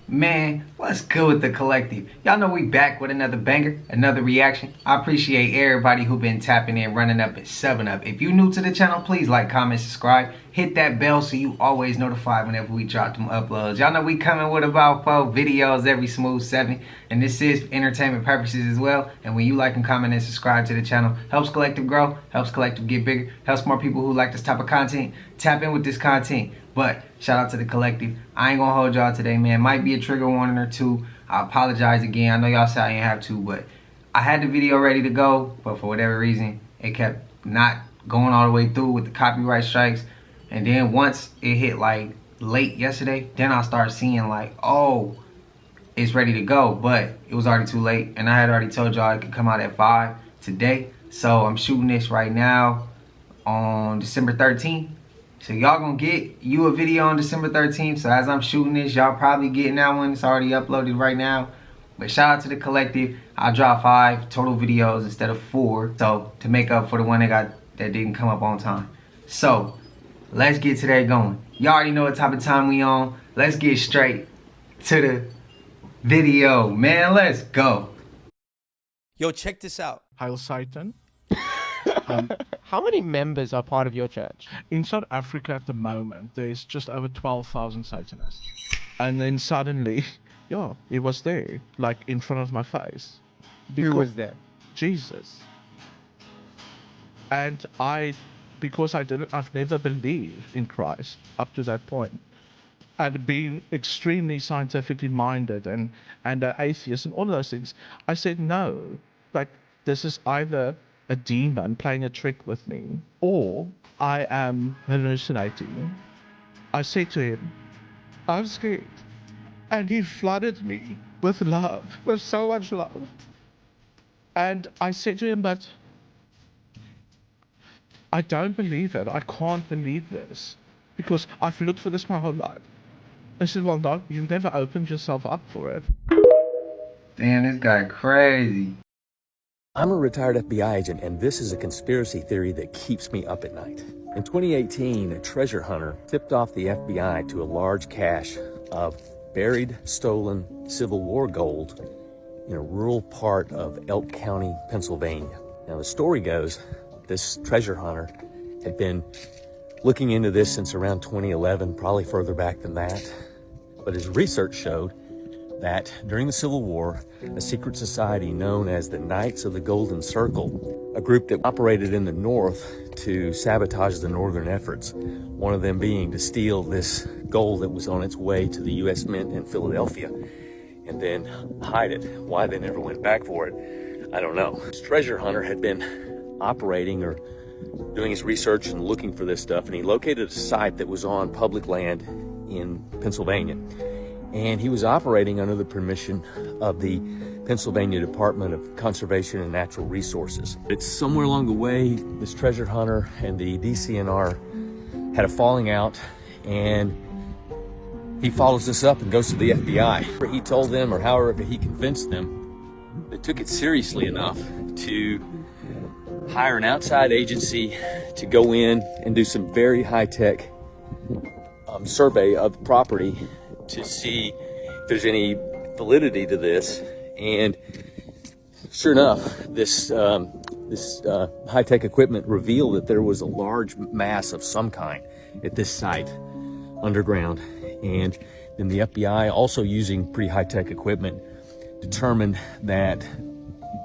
Man, what's good with the collective? Y'all know we back with another banger, another reaction. I appreciate everybody who been tapping in, running up at 7-Up. If you new to the channel, please like, comment, subscribe. Hit that bell so you always notified whenever we drop them uploads. Y'all know we coming with about 4 videos every smooth 7. And this is for entertainment purposes as well. And when you like and comment and subscribe to the channel, helps collective grow, helps collective get bigger, helps more people who like this type of content tap in with this content. But shout out to the collective. I ain't gonna hold y'all today, man. Might be a trigger warning or two. I apologize again. I know y'all said I didn't have to, but I had the video ready to go, but for whatever reason, it kept not going all the way through with the copyright strikes. And then once it hit like late yesterday, then I started seeing like, oh, it's ready to go, but it was already too late. And I had already told y'all it could come out at 5 today. So I'm shooting this right now on December 13th. So y'all gonna get you a video on December 13th. So as I'm shooting this, y'all probably getting that one. It's already uploaded right now. But shout out to the collective. I dropped 5 total videos instead of 4. So to make up for the one that didn't come up on time. So let's get to that going. Y'all already know what type of time we on. Let's get straight to the video, man. Let's go. Yo, check this out. Hail Satan. How many members are part of your church? In South Africa at the moment, there's just over 12,000 Satanists. And then suddenly, yeah, it was there, like in front of my face. Who was there? Jesus. And because I've never believed in Christ up to that point. And being extremely scientifically minded and an atheist and all of those things, I said, no, like this is either a demon playing a trick with me, or I am hallucinating. I said to him, I'm scared. And he flooded me with love, with so much love. And I said to him, but I don't believe it. I can't believe this. Because I've looked for this my whole life. I said, well, no, you've never opened yourself up for it. Damn, this guy crazy. I'm a retired FBI agent, and this is a conspiracy theory that keeps me up at night. In 2018, a treasure hunter tipped off the FBI to a large cache of buried, stolen Civil War gold in a rural part of Elk County, Pennsylvania. Now, the story goes, this treasure hunter had been looking into this since around 2011, probably further back than that. But his research showed that during the Civil War, a secret society known as the Knights of the Golden Circle, a group that operated in the North to sabotage the Northern efforts, one of them being to steal this gold that was on its way to the U.S. Mint in Philadelphia and then hide it. Why they never went back for it, I don't know. This treasure hunter had been operating or doing his research and looking for this stuff, and he located a site that was on public land in Pennsylvania. And he was operating under the permission of the Pennsylvania Department of Conservation and Natural Resources. It's somewhere along the way, this treasure hunter and the DCNR had a falling out, and he follows this up and goes to the FBI. He told them, or however he convinced them, they took it seriously enough to hire an outside agency to go in and do some very high-tech survey of the property to see if there's any validity to this. And sure enough, this high-tech equipment revealed that there was a large mass of some kind at this site underground. And then the FBI, also using pretty high-tech equipment, determined that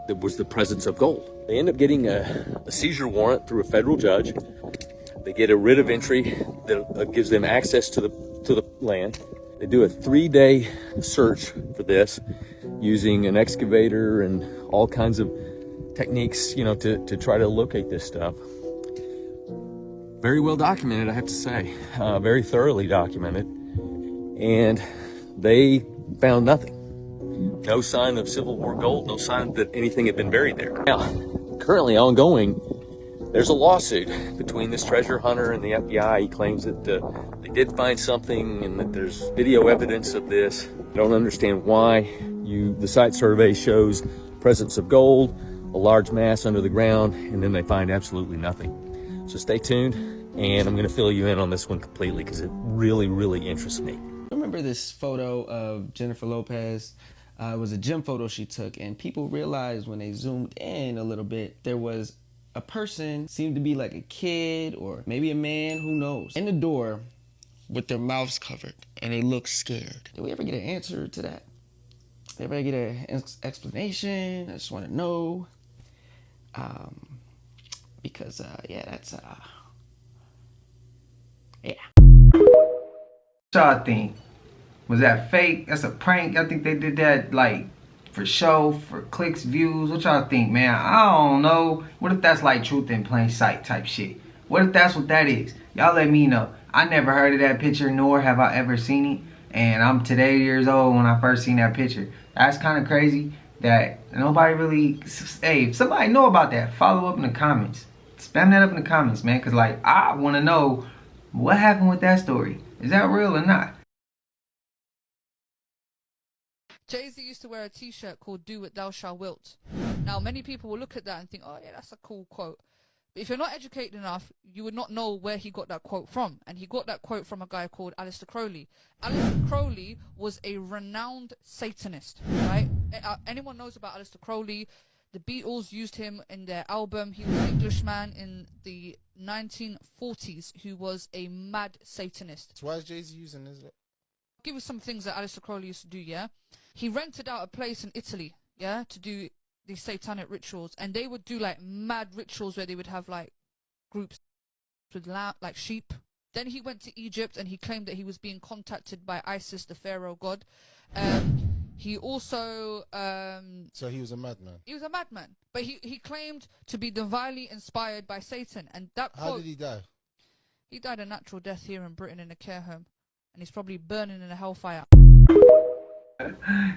there was the presence of gold. They end up getting a seizure warrant through a federal judge. They get a writ of entry that gives them access to the land. They do a 3-day search for this using an excavator and all kinds of techniques, you know, to try to locate this stuff. Very well documented, I have to say, very thoroughly documented. And they found nothing. No sign of Civil War gold, no sign that anything had been buried there. Now, currently ongoing, there's a lawsuit between this treasure hunter and the FBI. He claims that they did find something and that there's video evidence of this. I don't understand why the site survey shows presence of gold, a large mass under the ground, and then they find absolutely nothing. So stay tuned. and I'm going to fill you in on this one completely because it really, really interests me. Remember this photo of Jennifer Lopez? It was a gym photo she took, and people realized when they zoomed in a little bit, there was a person, seemed to be like a kid or maybe a man, who knows, in the door with their mouths covered, and they look scared. Did we ever get an answer to that? Did we ever get an explanation? I just want to know. Because, yeah, that's, yeah. What y'all think? Was that fake? That's a prank? I think they did that, like, for show, for clicks, views. What y'all think, man? I don't know. What if that's like truth in plain sight type shit? What if that's what that is? Y'all let me know. I never heard of that picture, nor have I ever seen it. And I'm today years old when I first seen that picture. That's kind of crazy that nobody really... Hey, if somebody know about that, follow up in the comments. Spam that up in the comments, man. Because, like, I want to know what happened with that story. Is that real or not? Jay-Z used to wear a t-shirt called "Do What Thou Shalt Wilt." Now, many people will look at that and think, oh yeah, that's a cool quote. But if you're not educated enough, you would not know where he got that quote from. And he got that quote from a guy called Aleister Crowley. Aleister Crowley was a renowned Satanist, right? Anyone knows about Aleister Crowley? The Beatles used him in their album. He was an Englishman in the 1940s who was a mad Satanist. So why is Jay-Z using this? I'll give you some things that Aleister Crowley used to do, yeah? He rented out a place in Italy, yeah, to do these satanic rituals. And they would do, like, mad rituals where they would have, like, groups with, like, sheep. Then he went to Egypt and he claimed that he was being contacted by Isis, the pharaoh god. He also... So he was a madman? He was a madman. But he claimed to be divinely inspired by Satan. And that quote... How did he die? He died a natural death here in Britain in a care home. And he's probably burning in a hellfire.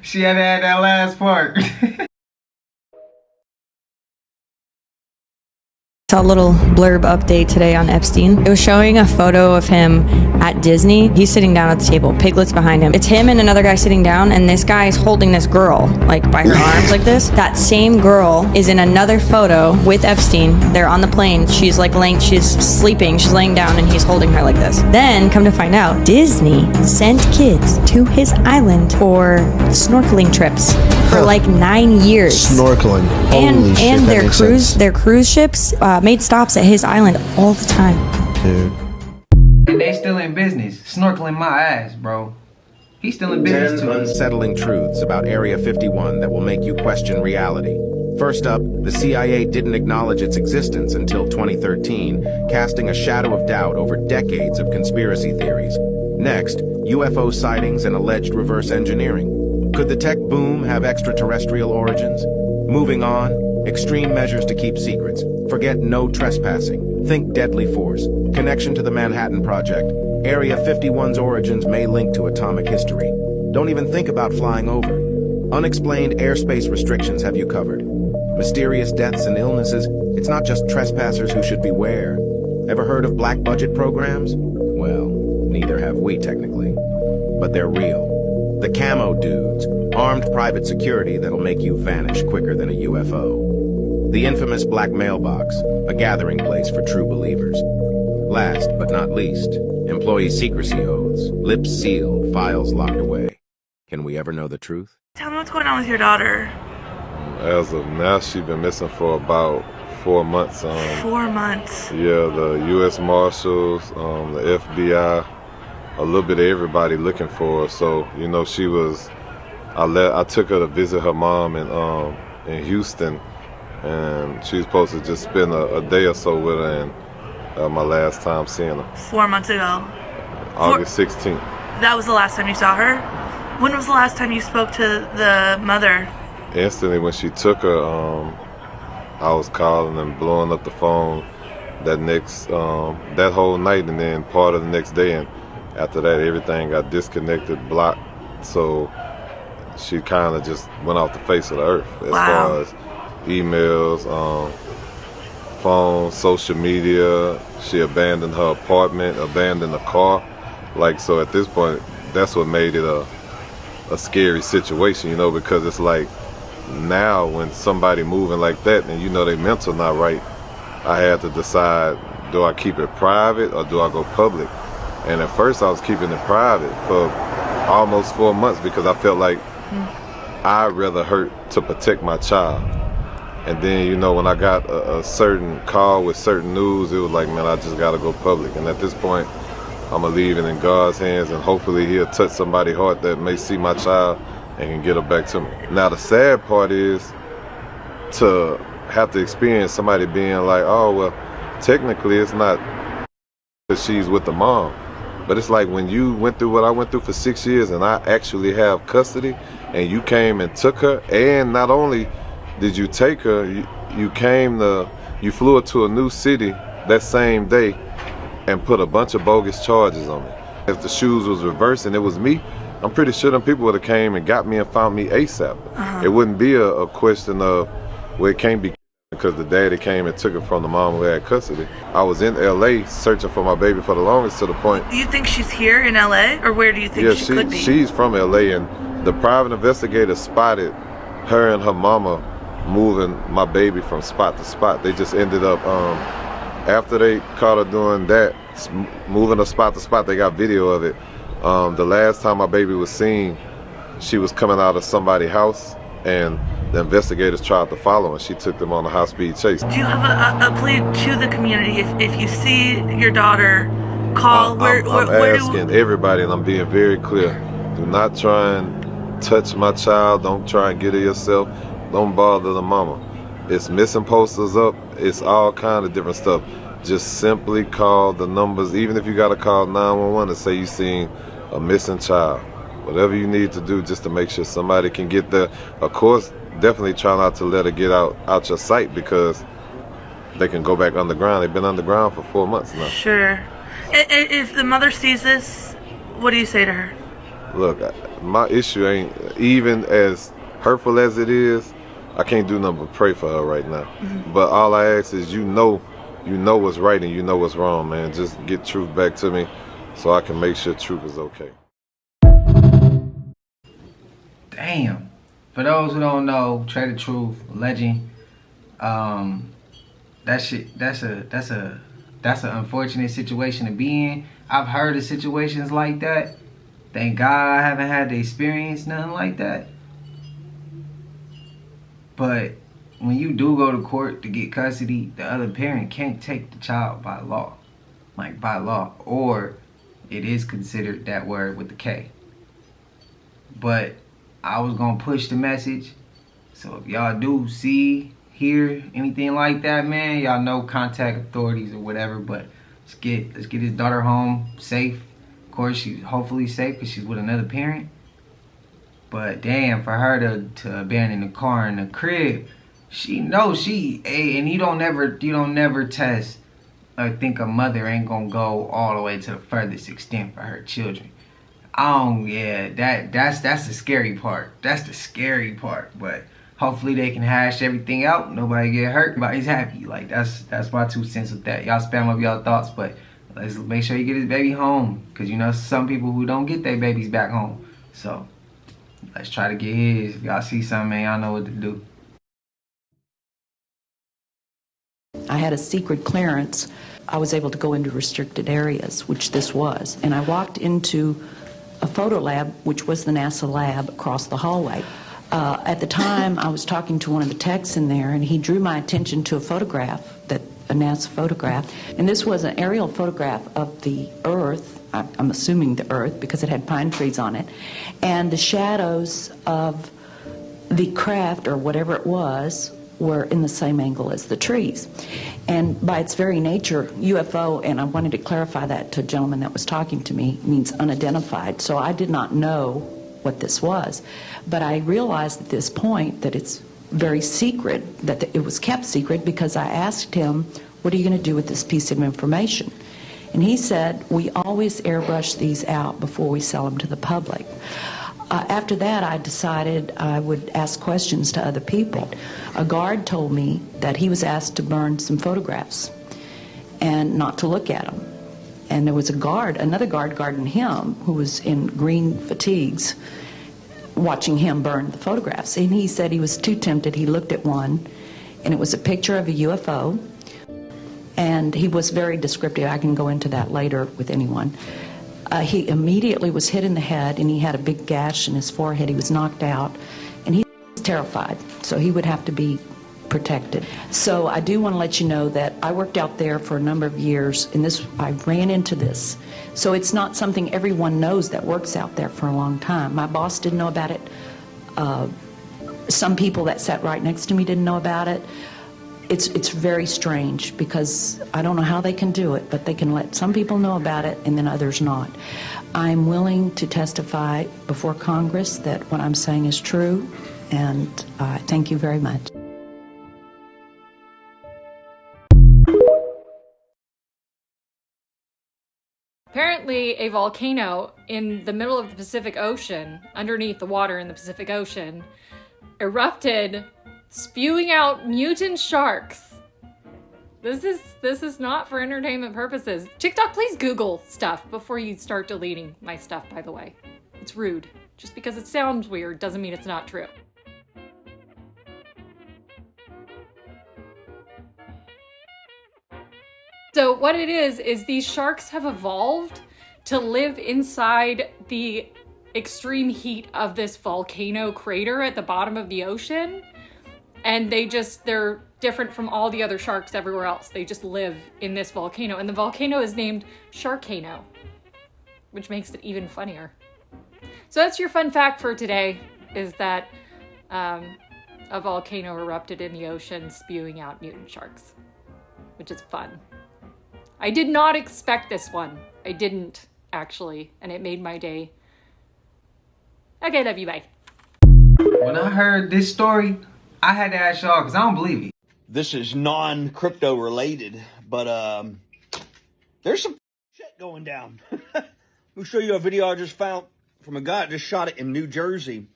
She had to add that last part. Saw a little blurb update today on Epstein. It was showing a photo of him at Disney. He's sitting down at the table, piglets behind him. It's him and another guy sitting down, and this guy is holding this girl, like by her arms like this. That same girl is in another photo with Epstein. They're on the plane. She's like she's sleeping, she's laying down, and he's holding her like this. Then, come to find out, Disney sent kids to his island for snorkeling trips for like 9 years. Snorkeling. And their cruise ships made stops at his island all the time. Dude. And they still in business. Snorkeling my ass, bro. He's still in business too. Unsettling truths about Area 51 that will make you question reality. First up, the CIA didn't acknowledge its existence until 2013, casting a shadow of doubt over decades of conspiracy theories. Next, UFO sightings and alleged reverse engineering. Could the tech boom have extraterrestrial origins? Moving on, extreme measures to keep secrets. Forget no trespassing. Think deadly force. Connection to the Manhattan Project. Area 51's origins may link to atomic history. Don't even think about flying over. Unexplained airspace restrictions have you covered. Mysterious deaths and illnesses, it's not just trespassers who should beware. Ever heard of black budget programs? Well, neither have we technically. But they're real. The camo dudes, armed private security that'll make you vanish quicker than a UFO. The infamous black mailbox, a gathering place for true believers. Last but not least, employee secrecy oaths, lips sealed, files locked away. Can we ever know the truth? Tell me what's going on with your daughter. As of now, she's been missing for about 4 months. 4 months. Yeah, the U.S. Marshals, the FBI, a little bit of everybody looking for her. So, you know, she was. I took her to visit her mom in Houston, and she was supposed to just spend a day or so with her. And my last time seeing her. 4 months ago. August 16th. That was the last time you saw her? When was the last time you spoke to the mother? Instantly when she took her, I was calling and blowing up the phone that whole night and then part of the next day, and after that everything got disconnected, blocked, so she kind of just went off the face of the earth as far as emails, phone, social media. She abandoned her apartment, abandoned the car, like, so at this point that's what made it a scary situation, you know, because it's like now when somebody moving like that and you know they mental not right, I had to decide, do I keep it private or do I go public? And at first I was keeping it private for almost 4 months because I felt like I'd rather hurt to protect my child. And then, you know, when I got a certain call with certain news, it was like, man, I just gotta go public. And at this point, I'm gonna leave it in God's hands, and hopefully he'll touch somebody's heart that may see my child and can get her back to me. Now the sad part is to have to experience somebody being like, oh, well, technically it's not because she's with the mom. But it's like when you went through what I went through for 6 years and I actually have custody, and you came and took her, and not only did you take her, you flew her to a new city that same day and put a bunch of bogus charges on me. If the shoes was reversed and it was me, I'm pretty sure them people would have came and got me and found me ASAP. It wouldn't be a question of, well, it can't be because the daddy came and took it from the mom who had custody. I was in LA searching for my baby for the longest, to the point. Do you think she's here in LA, or where do you think she could be? She's from LA, and the private investigator spotted her and her mama moving my baby from spot to spot. They just ended up, after they caught her doing that, moving her spot to spot, they got video of it. The last time my baby was seen, she was coming out of somebody's house, and the investigators tried to follow, and she took them on a high-speed chase. Do you have a plea to the community? If you see your daughter, call. I'm asking everybody, and I'm being very clear, do not try and touch my child. Don't try and get her yourself. Don't bother the mama. It's missing posters up. It's all kind of different stuff. Just simply call the numbers, even if you got to call 911 and say you seen a missing child. Whatever you need to do just to make sure somebody can get there. Of course, definitely try not to let her get out your sight, because they can go back underground. They've been underground for 4 months now. Sure. If the mother sees this, what do you say to her? Look, my issue ain't, even as hurtful as it is, I can't do nothing but pray for her right now. But all I ask is, you know what's right and you know what's wrong, man. Just get truth back to me so I can make sure truth is okay. Damn. For those who don't know, Trader Truth, legend. That's an unfortunate situation to be in. I've heard of situations like that. Thank God I haven't had to experience nothing like that. But when you do go to court to get custody, the other parent can't take the child by law. Like by law. Or it is considered that word with the K. But I was going to push the message. So if y'all do see, hear anything like that, man, y'all know, contact authorities or whatever. But let's get his daughter home safe. Of course, she's hopefully safe because she's with another parent. But damn, for her to abandon the car in the crib, and you don't never test or think a mother ain't gonna go all the way to the furthest extent for her children. That's the scary part. That's the scary part. But hopefully they can hash everything out. Nobody get hurt. Everybody's happy. Like that's my 2 cents with that. Y'all spam up y'all thoughts, but let's make sure you get his baby home, because you know some people who don't get their babies back home. So let's try to get his. If y'all see something, man, y'all know what to do. I had a secret clearance. I was able to go into restricted areas, which this was. And I walked into a photo lab, which was the NASA lab across the hallway. At the time, I was talking to one of the techs in there, and he drew my attention to a photograph, a NASA photograph. And this was an aerial photograph of the Earth. I'm assuming the Earth, because it had pine trees on it. And the shadows of the craft, or whatever it was, were in the same angle as the trees. And by its very nature, UFO, and I wanted to clarify that to a gentleman that was talking to me, means unidentified. So I did not know what this was. But I realized at this point that it's very secret, that it was kept secret, because I asked him, what are you going to do with this piece of information? And he said, we always airbrush these out before we sell them to the public. After that, I decided I would ask questions to other people. A guard told me that he was asked to burn some photographs and not to look at them. And there was another guard guarding him, who was in green fatigues, watching him burn the photographs. And he said he was too tempted. He looked at one, and it was a picture of a UFO. And he was very descriptive. I can go into that later with anyone. He immediately was hit in the head, and he had a big gash in his forehead. He was knocked out, and he was terrified, so he would have to be protected. So I do want to let you know that I worked out there for a number of years, and I ran into this. So it's not something everyone knows that works out there for a long time. My boss didn't know about it. Some people that sat right next to me didn't know about it. It's very strange because I don't know how they can do it, but they can let some people know about it and then others not. I'm willing to testify before Congress that what I'm saying is true, and thank you very much. Apparently, a volcano in the middle of the Pacific Ocean, underneath the water in the Pacific Ocean, erupted, spewing out mutant sharks. This is not for entertainment purposes. TikTok, please Google stuff before you start deleting my stuff, by the way. It's rude. Just because it sounds weird doesn't mean it's not true. So what it is these sharks have evolved to live inside the extreme heat of this volcano crater at the bottom of the ocean. And they're different from all the other sharks everywhere else. They just live in this volcano. And the volcano is named Sharkano, which makes it even funnier. So that's your fun fact for today, is that a volcano erupted in the ocean spewing out mutant sharks, which is fun. I did not expect this one. I didn't, actually, and it made my day. Okay, love you, bye. When I heard this story, I had to ask y'all because I don't believe it. This is non-crypto related, but there's some shit going down. I'll show you a video I just found from a guy that just shot it in New Jersey.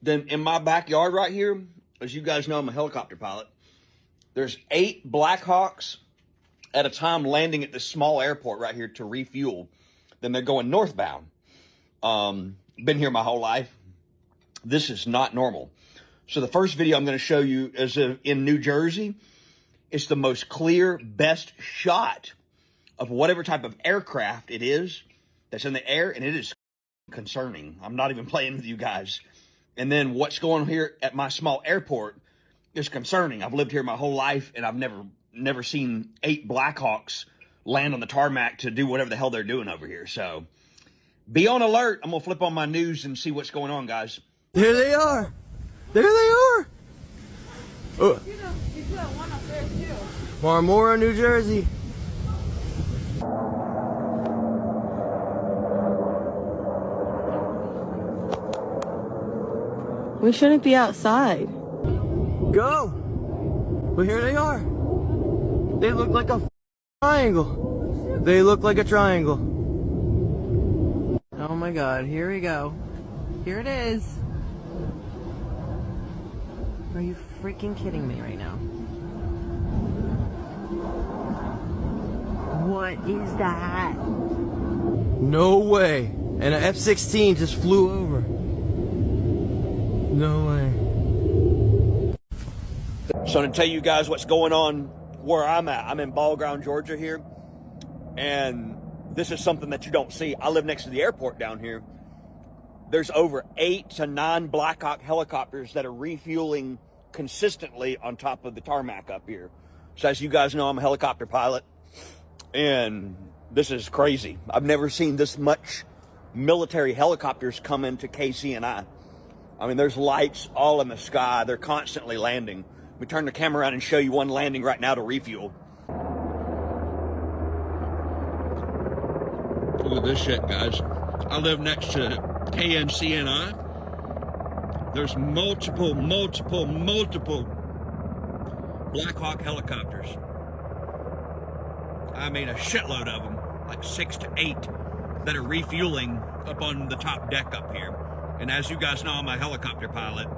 Then in my backyard right here, as you guys know, I'm a helicopter pilot. There's 8 Blackhawks at a time landing at this small airport right here to refuel. Then they're going northbound. Been here my whole life. This is not normal. So the first video I'm going to show you is in New Jersey. It's the most clear, best shot of whatever type of aircraft it is that's in the air, and it is concerning. I'm not even playing with you guys. And then what's going on here at my small airport is concerning. I've lived here my whole life, and I've never seen 8 Blackhawks land on the tarmac to do whatever the hell they're doing over here. So be on alert. I'm going to flip on my news and see what's going on, guys. There they are. There they are. Oh. Marmora, New Jersey. We shouldn't be outside. Go. But here they are. They look like a triangle. They look like a triangle. Oh my god, here we go. Here it is. Are you freaking kidding me right now? What is that? No way. And an F-16 just flew over. No way. So to tell you guys what's going on where I'm at, I'm in Ball Ground, Georgia here. And this is something that you don't see. I live next to the airport down here. There's over 8 to 9 Blackhawk helicopters that are refueling consistently on top of the tarmac up here. So as you guys know, I'm a helicopter pilot, and this is crazy. I've never seen this much military helicopters come into KCNI. I mean, there's lights all in the sky. They're constantly landing. Let me turn the camera around and show you one landing right now to refuel. Look at this shit, guys. I live next to KNCNI. There's multiple Blackhawk helicopters. I mean, a shitload of them, like 6 to 8, that are refueling up on the top deck up here. And as you guys know, I'm a helicopter pilot,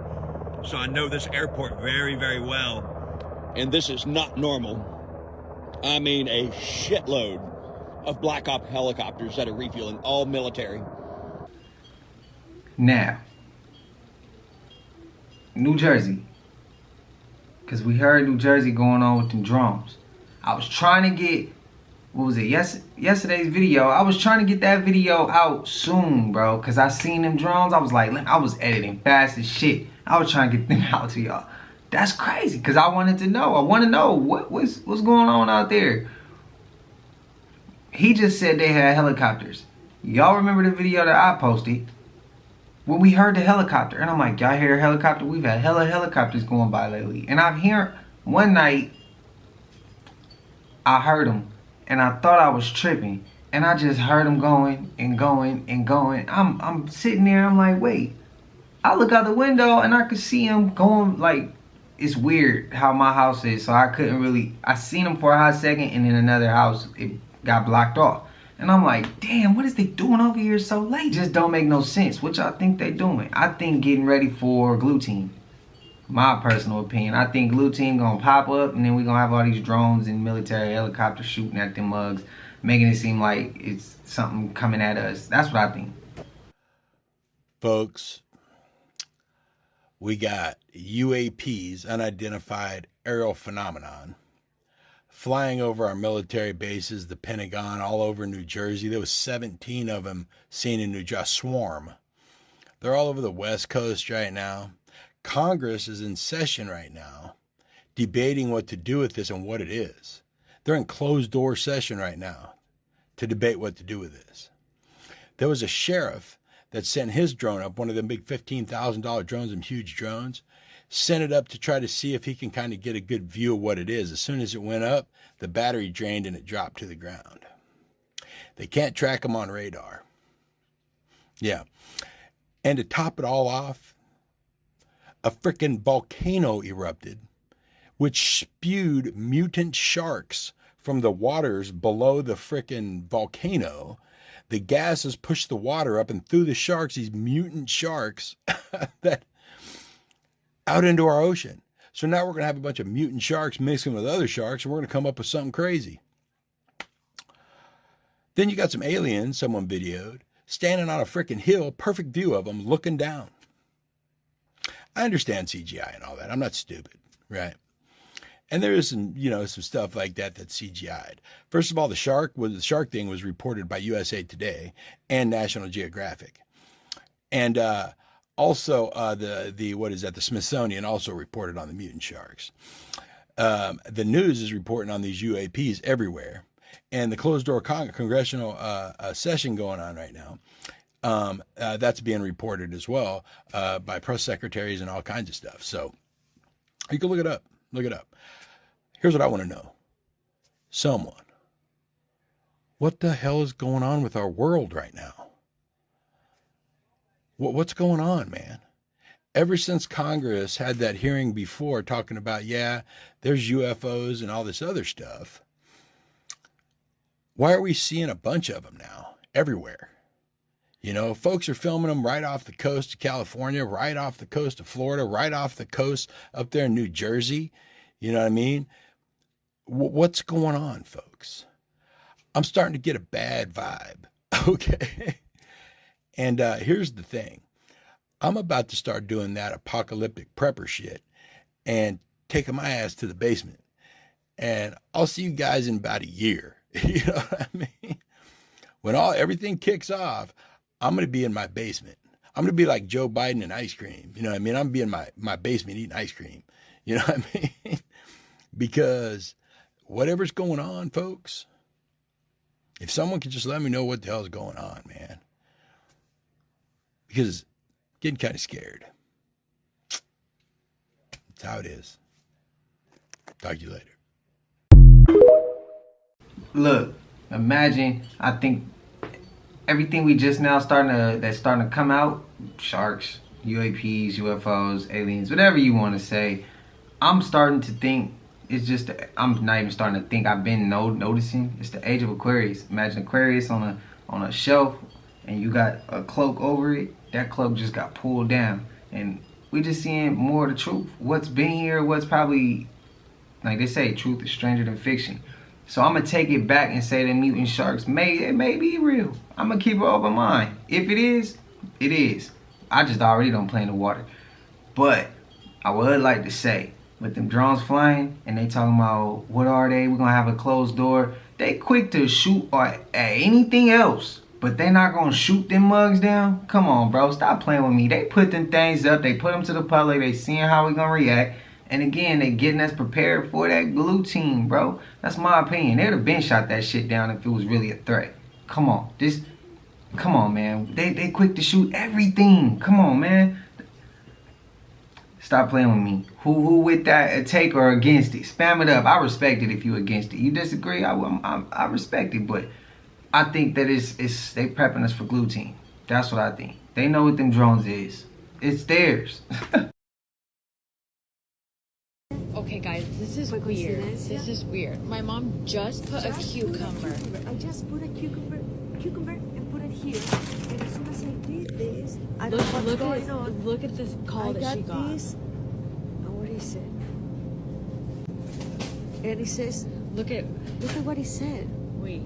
so I know this airport very, very well. And this is not normal. I mean, a shitload of Blackhawk helicopters that are refueling, all military. Now, New Jersey, because we heard New Jersey going on with them drones. I was trying to get, what was it, yesterday's video. I was trying to get that video out soon, bro, because I seen them drones. I was like, I was editing fast as shit. I was trying to get them out to y'all. That's crazy, because I wanted to know. I want to know what's going on out there. He just said they had helicopters. Y'all remember the video that I posted when we heard the helicopter? And I'm like, y'all hear a helicopter? We've had hella helicopters going by lately. And I'm hearing, one night, I heard them. And I thought I was tripping. And I just heard them going and going and going. I'm sitting there, I'm like, wait. I look out the window and I could see them going, like, it's weird how my house is. So I couldn't really, I seen them for a hot second, and in another house, it got blocked off. And I'm like, damn, what is they doing over here so late? Just don't make no sense. What y'all think they doing? I think getting ready for Glue Team. My personal opinion. I think Glue Team gonna pop up, and then we gonna have all these drones and military helicopters shooting at them mugs, making it seem like it's something coming at us. That's what I think. Folks, we got UAPs, unidentified aerial phenomenon, flying over our military bases, the Pentagon, all over New Jersey. There was 17 of them seen in New Jersey, swarm. They're all over the West Coast right now. Congress is in session right now, debating what to do with this and what it is. They're in closed door session right now to debate what to do with this. There was a sheriff that sent his drone up, one of them big $15,000 drones, them huge drones, sent it up to try to see if he can kind of get a good view of what it is. As soon as it went up, the battery drained and it dropped to the ground. They can't track them on radar. Yeah. And to top it all off, a frickin' volcano erupted, which spewed mutant sharks from the waters below the frickin' volcano. The gases pushed the water up and threw the sharks, these mutant sharks, that out into our ocean. So now we're going to have a bunch of mutant sharks mixing with other sharks, and we're going to come up with something crazy. Then you got some aliens, someone videoed, standing on a freaking hill, perfect view of them, looking down. I understand CGI and all that. I'm not stupid, right? And there is some, some stuff like that that's CGI'd. First of all, the shark thing was reported by USA Today and National Geographic. And also the Smithsonian also reported on the mutant sharks. The news is reporting on these UAPs everywhere. And the closed door congressional session going on right now, that's being reported as well by press secretaries and all kinds of stuff. So you can look it up. Look it up. Here's what I want to know. Someone, what the hell is going on with our world right now? What's going on, man? Ever since Congress had that hearing before talking about, there's UFOs and all this other stuff, why are we seeing a bunch of them now everywhere? Folks are filming them right off the coast of California, right off the coast of Florida, right off the coast up there in New Jersey. You know what I mean? What's going on, folks? I'm starting to get a bad vibe. Okay. And here's the thing. I'm about to start doing that apocalyptic prepper shit and taking my ass to the basement. And I'll see you guys in about a year. You know what I mean? When everything kicks off, I'm going to be in my basement. I'm going to be like Joe Biden and ice cream. You know what I mean? I'm going to be in my basement eating ice cream. You know what I mean? Because whatever's going on, folks, if someone could just let me know what the hell's going on, man. Because getting kind of scared. That's how it is. Talk to you later. Look, imagine, I think everything we just now that's starting to come out, sharks, UAPs, UFOs, aliens, whatever you want to say, I'm starting to think it's just, I'm not even starting to think, I've been noticing, it's the age of Aquarius. Imagine Aquarius on a shelf and you got a cloak over it. That cloak just got pulled down. And we just seeing more of the truth. What's been here, what's probably, like they say, truth is stranger than fiction. So I'm going to take it back and say the mutant sharks, it may be real. I'm going to keep an open mind. If it is, it is. I just already don't play in the water. But I would like to say, with them drones flying, and they talking about, what are they? We're gonna have a closed door. They quick to shoot at anything else, but they not gonna shoot them mugs down? Come on, bro, stop playing with me. They put them things up, they put them to the public, they seeing how we gonna react. And again, they getting us prepared for that blue team, bro. That's my opinion. They'd have been shot that shit down if it was really a threat. Come on, come on, man. They quick to shoot everything. Come on, man. Stop playing with me. Who with that take or against it? Spam it up. I respect it if you against it. You disagree? I respect it, but I think that it's they prepping us for glue team. That's what I think. They know what them drones is. It's theirs. Okay, guys, this is weird. This is weird. My mom just put a cucumber. I just put a cucumber and put it here. And as soon as I did this, I don't know what's going on. Look at this call that she got. This. Oh, what he said. And he says, look at what he said. Wait.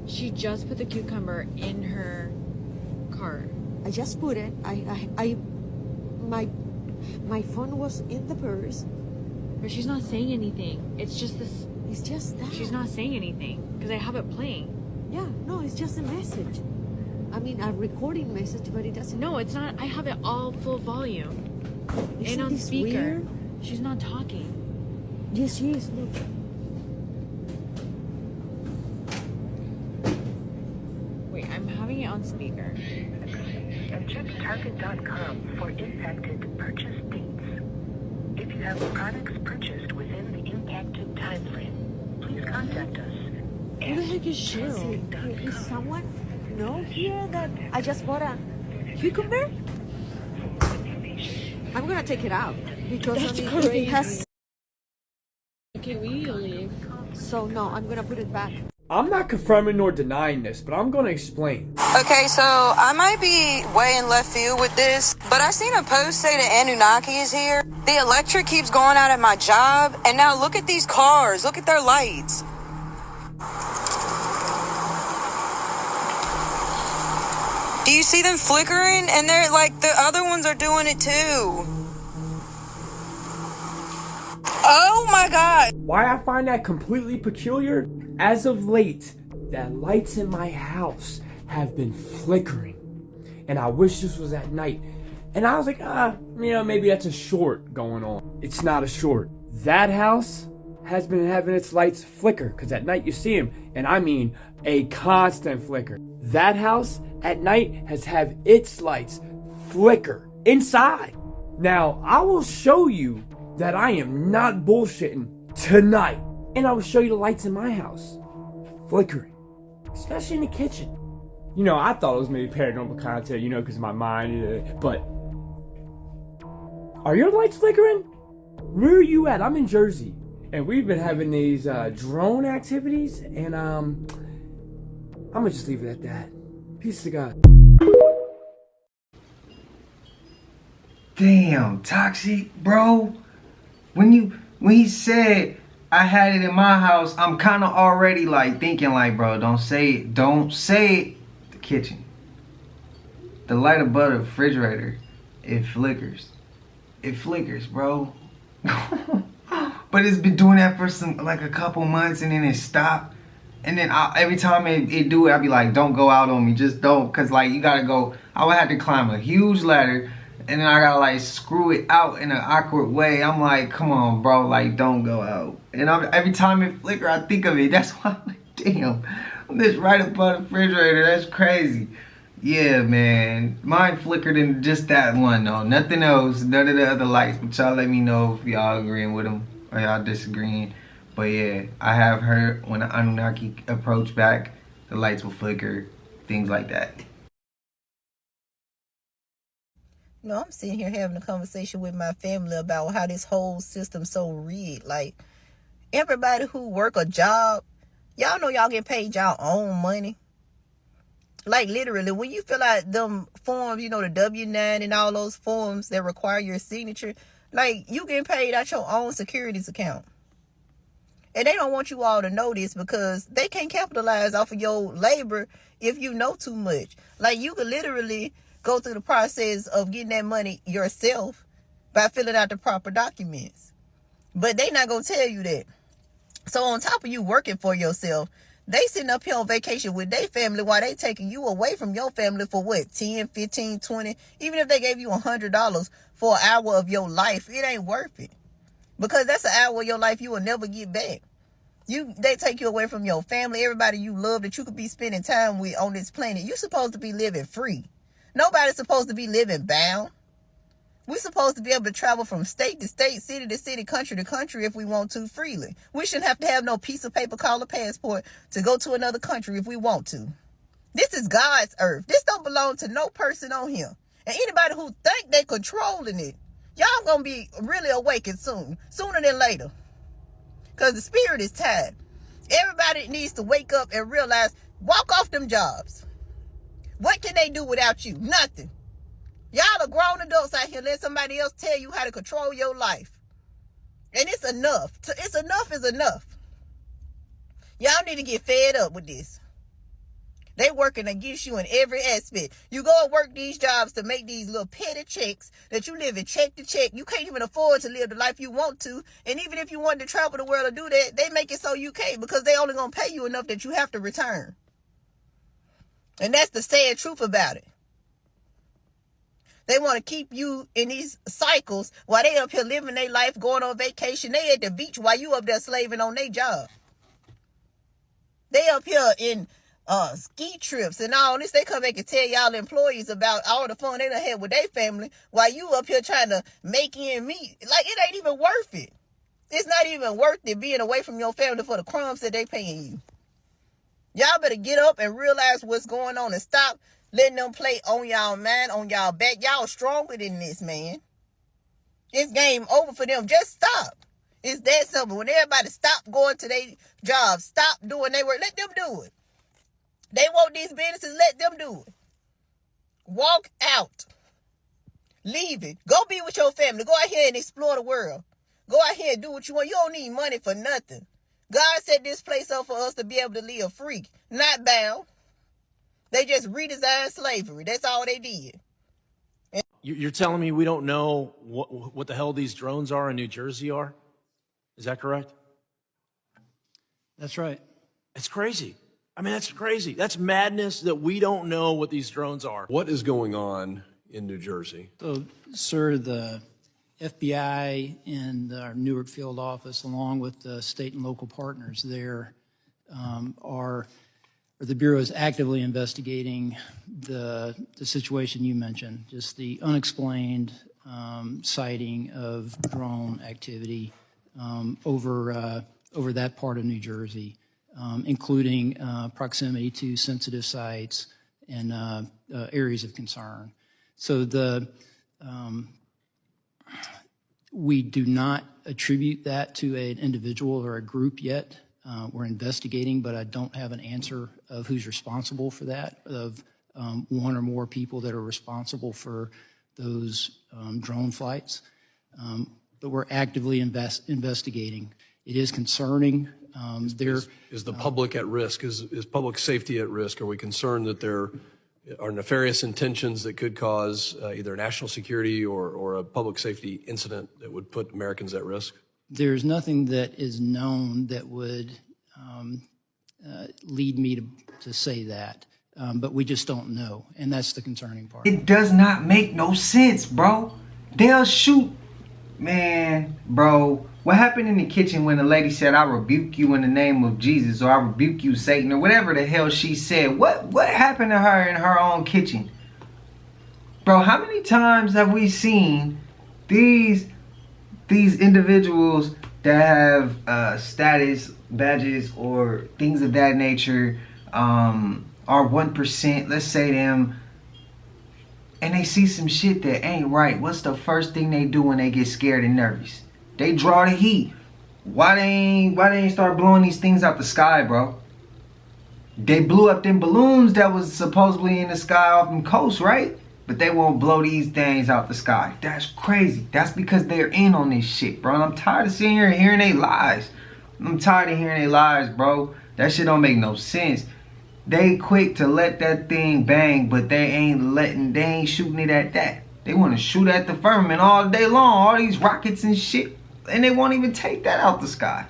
She just put the cucumber in her cart. I just put it. My phone was in the purse. But she's not saying anything. It's just this. It's just that. She's not saying anything because I have it playing. Yeah, no, it's just a message. I mean, a recording message, but it doesn't. No, it's not. I have it all full volume. Isn't and on this speaker. weird? She's not talking. Yes, she is. Look. Wait, I'm having it on speaker. And check Target.com for impacted purchase dates. If you have products purchased within the impacted time frame, please contact us. Who the heck is Cheryl? Is someone know here that I just bought a cucumber? I'm gonna take it out because That's I mean, crazy. it has. Okay, we leave. So no, I'm gonna put it back. I'm not confirming nor denying this, but I'm gonna explain. Okay, so I might be way in left field with this, but I seen a post say the Anunnaki is here. The electric keeps going out at my job, and now look at these cars. Look at their lights. Do you see them flickering? And they're like, the other ones are doing it too. Oh my God. Why I find that completely peculiar? As of late, the lights in my house have been flickering. And I wish this was at night. And I was like, maybe that's a short going on. It's not a short. That house has been having its lights flicker, because at night you see them, and I mean a constant flicker. That house at night has had its lights flicker inside. Now, I will show you that I am not bullshitting tonight. And I will show you the lights in my house flickering, especially in the kitchen. You know, I thought it was maybe paranormal content, because of my mind, but are your lights flickering? Where are you at? I'm in Jersey, and we've been having these drone activities, and I'm gonna just leave it at that. Peace to God. Damn, Toxic, bro. When he said I had it in my house, I'm kind of already like thinking like, bro, don't say it. The kitchen, the light above the refrigerator, it flickers, bro. But it's been doing that for a couple months, and then it stopped. And then every time it do it, I be like, don't go out on me, just don't, cause like you gotta go. I would have to climb a huge ladder, and then I gotta like screw it out in an awkward way. I'm like, come on, bro, like don't go out. And every time it flicker, I think of it. That's why I'm like, damn, this right above the refrigerator. That's crazy. Yeah, man, mine flickered in just that one though. Nothing else, none of the other lights. But y'all let me know if y'all agreeing with them or y'all disagreeing. But yeah, I have heard when the Anunnaki approach back, the lights will flicker, things like that. No, I'm sitting here having a conversation with my family about how this whole system's so rigged. Like, everybody who work a job, y'all know y'all get paid y'all own money. Like, literally, when you fill out them forms, the W-9 and all those forms that require your signature, like, you getting paid out your own securities account. And they don't want you all to know this because they can't capitalize off of your labor if you know too much. Like, you could literally go through the process of getting that money yourself by filling out the proper documents. But they not going to tell you that. So on top of you working for yourself, they sitting up here on vacation with their family while they taking you away from your family for what, 10, 15, 20? Even if they gave you $100 for an hour of your life, it ain't worth it. Because that's an hour of your life you will never get back. They take you away from your family, everybody you love that you could be spending time with on this planet. You supposed to be living free. Nobody's supposed to be living bound. We're supposed to be able to travel from state to state, city to city, country to country if we want to freely. We shouldn't have to have no piece of paper called a passport to go to another country if we want to. This is God's earth. This don't belong to no person on here. And anybody who think they controlling it, y'all gonna be really awakened soon, sooner than later. Because the spirit is tired. Everybody needs to wake up and realize, walk off them jobs. What can they do without you? Nothing. Y'all are grown adults out here. Let somebody else tell you how to control your life. And it's enough. It's enough is enough. Y'all need to get fed up with this. They working against you in every aspect. You go and work these jobs to make these little petty checks that you live in check to check. You can't even afford to live the life you want to. And even if you wanted to travel the world or do that, they make it so you can't because they only going to pay you enough that you have to return. And that's the sad truth about it. They want to keep you in these cycles while they up here living their life, going on vacation. They at the beach while you up there slaving on their job. They up here in ski trips and all this. They come back and tell y'all employees about all the fun they done had with their family while you up here trying to make ends meet. Like, it ain't even worth it. It's not even worth it being away from your family for the crumbs that they paying you. Y'all better get up and realize what's going on and stop letting them play on y'all mind, on y'all back. Y'all stronger than this, man. It's game over for them. Just stop. It's that simple. When everybody stop going to their jobs, stop doing their work, let them do it. They want these businesses, let them do it. Walk out. Leave it. Go be with your family. Go out here and explore the world. Go out here and do what you want. You don't need money for nothing. God set this place up for us to be able to live free, not bound. They just redesigned slavery. That's all they did. You're telling me we don't know what the hell these drones are in New Jersey are? Is that correct? That's right. It's crazy. I mean, that's crazy. That's madness that we don't know what these drones are. What is going on in New Jersey? So, sir, the FBI and our Newark field office, along with the state and local partners there, the Bureau is actively investigating the situation you mentioned, just the unexplained sighting of drone activity over that part of New Jersey, including proximity to sensitive sites and areas of concern. So we do not attribute that to an individual or a group yet. We're investigating, but I don't have an answer of who's responsible for that, of one or more people that are responsible for those drone flights. But we're actively investigating. It is concerning. Is the public at risk? Is public safety at risk? Are we concerned that there are nefarious intentions that could cause either national security or a public safety incident that would put Americans at risk? There's nothing that is known that would lead me to say that, but we just don't know, and that's the concerning part. It does not make no sense, bro. They'll shoot, man, bro. What happened in the kitchen when the lady said, "I rebuke you in the name of Jesus," or "I rebuke you, Satan," or whatever the hell she said? What happened to her in her own kitchen? Bro, how many times have we seen these individuals that have status badges or things of that nature, are 1%, let's say them, and they see some shit that ain't right? What's the first thing they do when they get scared and nervous? They draw the heat. Why they ain't start blowing these things out the sky, bro? They blew up them balloons that was supposedly in the sky off them coast, right? But they won't blow these things out the sky. That's crazy. That's because they're in on this shit, bro. And I'm tired of sitting here and hearing they lies. I'm tired of hearing they lies, bro. That shit don't make no sense. They quick to let that thing bang, but they ain't shooting it at that. They want to shoot at the firmament all day long, all these rockets and shit, and they won't even take that out the sky.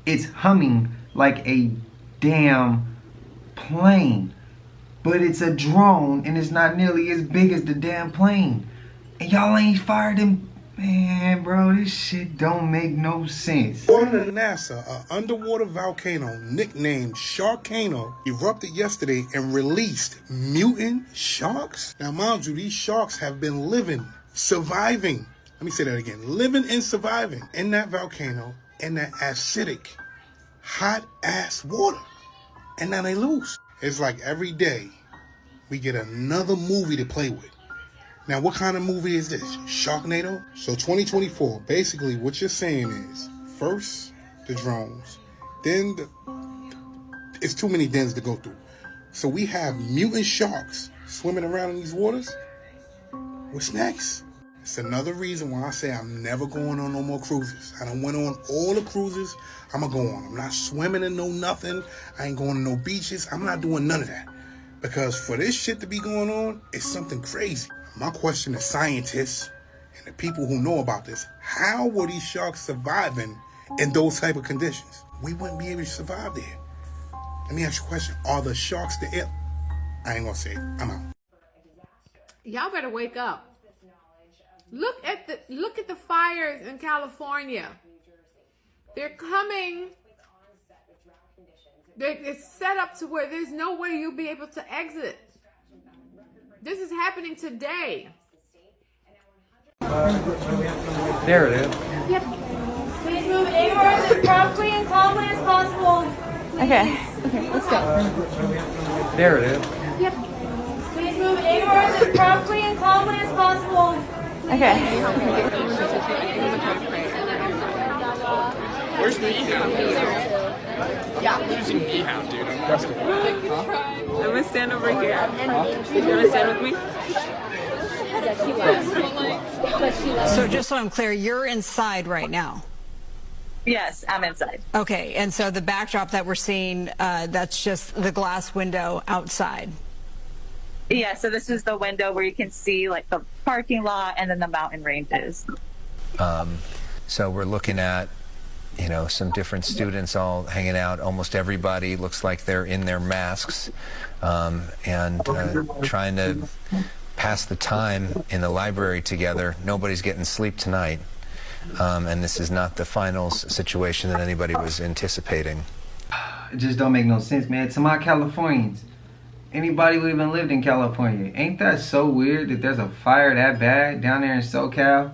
It's humming like a damn plane, but it's a drone and it's not nearly as big as the damn plane. And y'all ain't fired them. Man, bro, this shit don't make no sense. According to NASA, an underwater volcano nicknamed Sharkano erupted yesterday and released mutant sharks. Now, mind you, these sharks have been living, surviving. Let me say that again. Living and surviving in that volcano in that acidic, hot-ass water. And now they loose. It's like every day we get another movie to play with. Now, what kind of movie is this? Sharknado? So 2024, basically what you're saying is, first, the drones, then it's too many dens to go through. So we have mutant sharks swimming around in these waters. What's next? It's another reason why I say I'm never going on no more cruises. I done went on all the cruises I'm gonna go on. I'm not swimming in no nothing. I ain't going to no beaches. I'm not doing none of that. Because for this shit to be going on, it's something crazy. My question to scientists and the people who know about this, how were these sharks surviving in those type of conditions? We wouldn't be able to survive there. Let me ask you a question. Are the sharks the ill? I ain't gonna say it. I'm out. Y'all better wake up. Look at the fires in California. They're coming. It's set up to where there's no way you'll be able to exit. This is happening today. There it is. Yep. Please move inwards as promptly and calmly as possible. Okay, let's go. There it is. Yep. Please move inwards as promptly and calmly as possible. Okay. Where's the e-hound? Yeah. I'm losing e-hound, dude. I'm gonna stand over here. You wanna stand with me? So just so I'm clear, you're inside right now? Yes, I'm inside. Okay, and so the backdrop that we're seeing, that's just the glass window outside? Yeah, so this is the window where you can see like the parking lot and then the mountain ranges. So we're looking at, you know, some different students all hanging out. Almost everybody looks like they're in their masks and trying to pass the time in the library together. Nobody's getting sleep tonight. And this is not the finals situation that anybody was anticipating. It just don't make no sense, man. To my Californians, anybody who even lived in California, ain't that so weird that there's a fire that bad down there in SoCal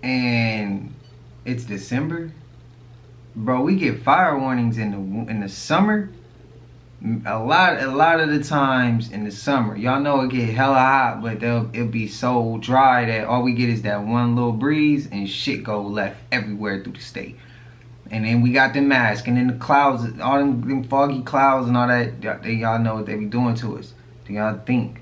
and it's December? Bro, we get fire warnings in the summer. A lot of the times in the summer, y'all know it get hella hot, but it'll be so dry that all we get is that one little breeze and shit go left everywhere through the state. And then we got the mask and then the clouds, all them foggy clouds and all that. Y'all know what they be doing to us. Do y'all think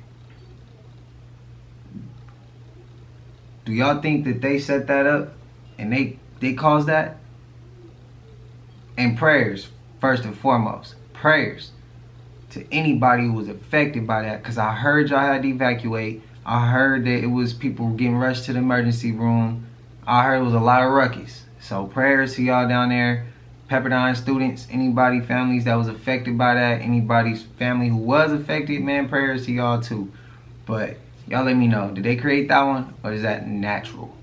that they set that up and they caused that? And prayers, first and foremost, prayers to anybody who was affected by that, because I heard y'all had to evacuate. I heard that it was people getting rushed to the emergency room. I heard it was a lot of ruckus. So prayers to y'all down there, Pepperdine students, anybody, families that was affected by that, anybody's family who was affected, man, prayers to y'all too. But y'all let me know, did they create that one or is that natural?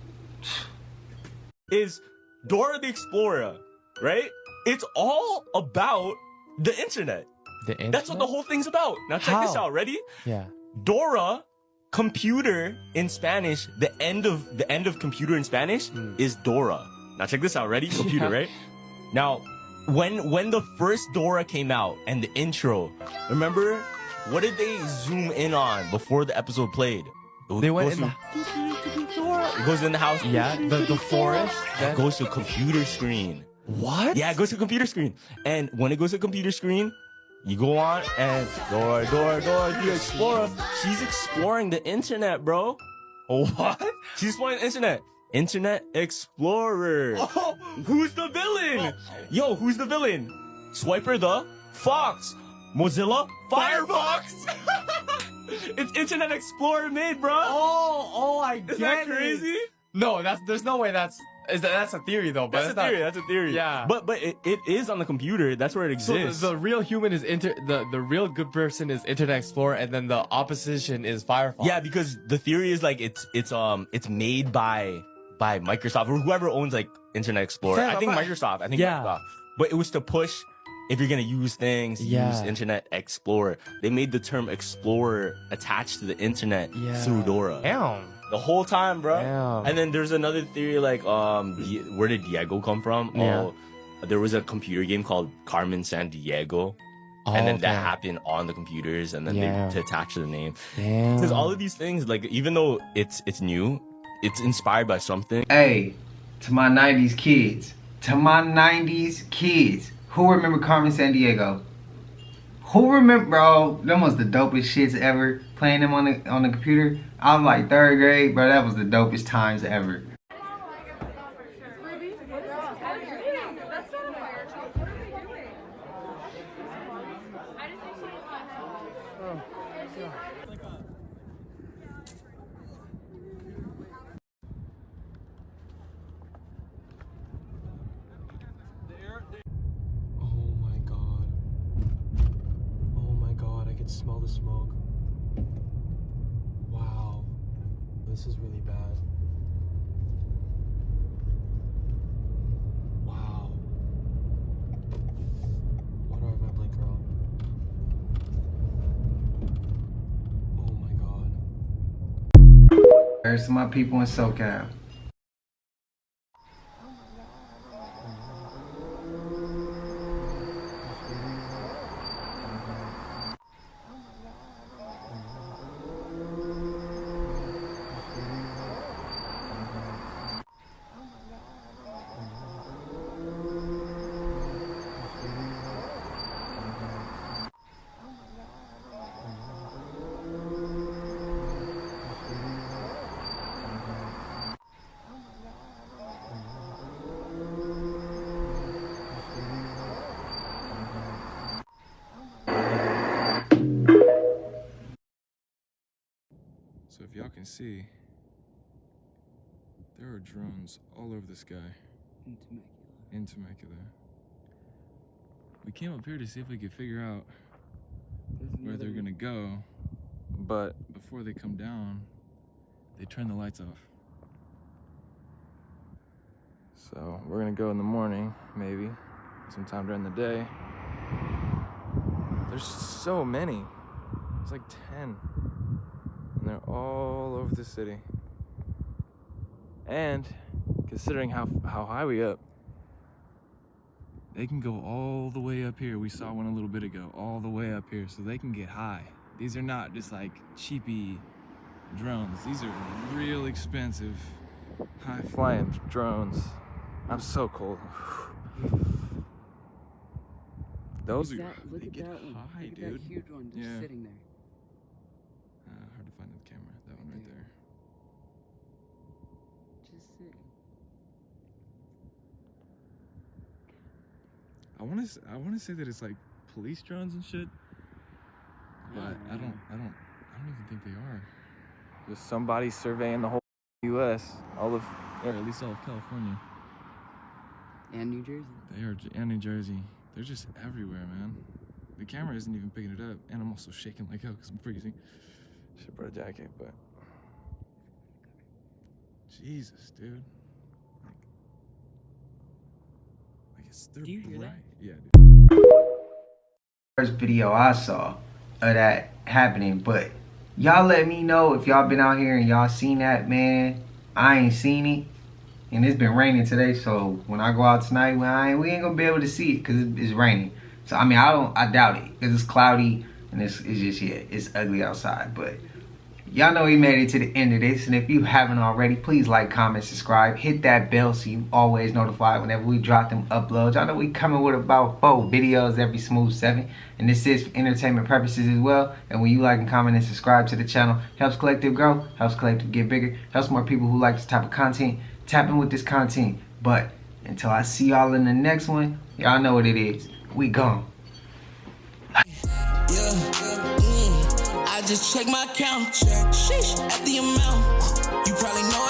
Is Dora the Explorer, right? It's all about the internet. That's what the whole thing's about. Now check this out. Ready? Yeah. Dora, computer in Spanish. The end of computer in Spanish is Dora. Now check this out. Ready? Computer, right? Now, when the first Dora came out and the intro, remember what did they zoom in on before the episode played? They went in the... It goes in the house. Yeah, the forest. It goes to a computer screen. What? Yeah, it goes to a computer screen. And when it goes to a computer screen, you go on and Dora the Explorer. She's exploring the internet, bro. What? She's exploring the internet. Internet Explorer. Oh, who's the villain? Yo, who's the villain? Swiper the Fox. Mozilla Firefox. It's Internet Explorer made, bro. Oh, I get it. Isn't that crazy? No, there's no way that's a theory though. But That's a theory. Yeah. But it is on the computer. That's where it exists. So the real human is the real good person is Internet Explorer, and then the opposition is Firefox. Yeah, because the theory is like it's made by Microsoft or whoever owns like Internet Explorer. Yeah, I think Microsoft. Microsoft. But it was to push if you're gonna use things, use Internet Explorer. They made the term Explorer attached to the internet through Dora. Damn. The whole time, bro. Damn. And then there's another theory like where did Diego come from? Yeah. Oh, there was a computer game called Carmen San Diego. And then that happened on the computers, and then they to attach to the name. Because all of these things, like even though it's new, it's inspired by something. Hey, to my 90s kids, who remember Carmen San Diego? Who remember, bro? Them was the dopest shits ever. Playing them on the computer. I was like 3rd grade, bro. That was the dopest times ever. Smell the smoke. Wow, this is really bad. Wow. Why do I have my blinker on? Oh my god. There's some of my people in SoCal. So if y'all can see, there are drones all over the sky. In Temecula. We came up here to see if we could figure out where they're gonna go, but before they come down, they turn the lights off. So we're gonna go in the morning, maybe, sometime during the day. There's so many. It's like 10. And they're all over the city. And considering how high we up, they can go all the way up here. We saw one a little bit ago, all the way up here, so they can get high. These are not just like cheapy drones. These are real expensive, high-flying drones. I'm so cold. Those are they get high, dude. That huge one just sitting there. Hard to find the camera. That one right there. Just sitting. I want to say that it's like police drones and shit, but I don't even think they are. Just somebody surveying the whole U.S., or at least all of California and New Jersey. And New Jersey. They're just everywhere, man. The camera isn't even picking it up, and I'm also shaking like hell because I'm freezing. Should've brought a jacket, but Jesus, dude. Like it's they're bright. Yeah, dude. First video I saw of that happening, but y'all let me know if y'all been out here and y'all seen that, man. I ain't seen it, and it's been raining today, so when I go out tonight, we ain't gonna be able to see it because it's raining. So I mean, I doubt it because it's cloudy and it's just it's ugly outside. But y'all know we made it to the end of this, and if you haven't already, please like, comment, subscribe, hit that bell so you always notified whenever we drop them uploads. Y'all know we coming with about 4 videos every smooth 7, and this is for entertainment purposes as well. And when you like and comment and subscribe to the channel, helps Collective grow, helps Collective get bigger, helps more people who like this type of content tap in with this content. But until I see y'all in the next one, y'all know what it is. We gone. I just check my account. Sheesh, at the amount. You probably know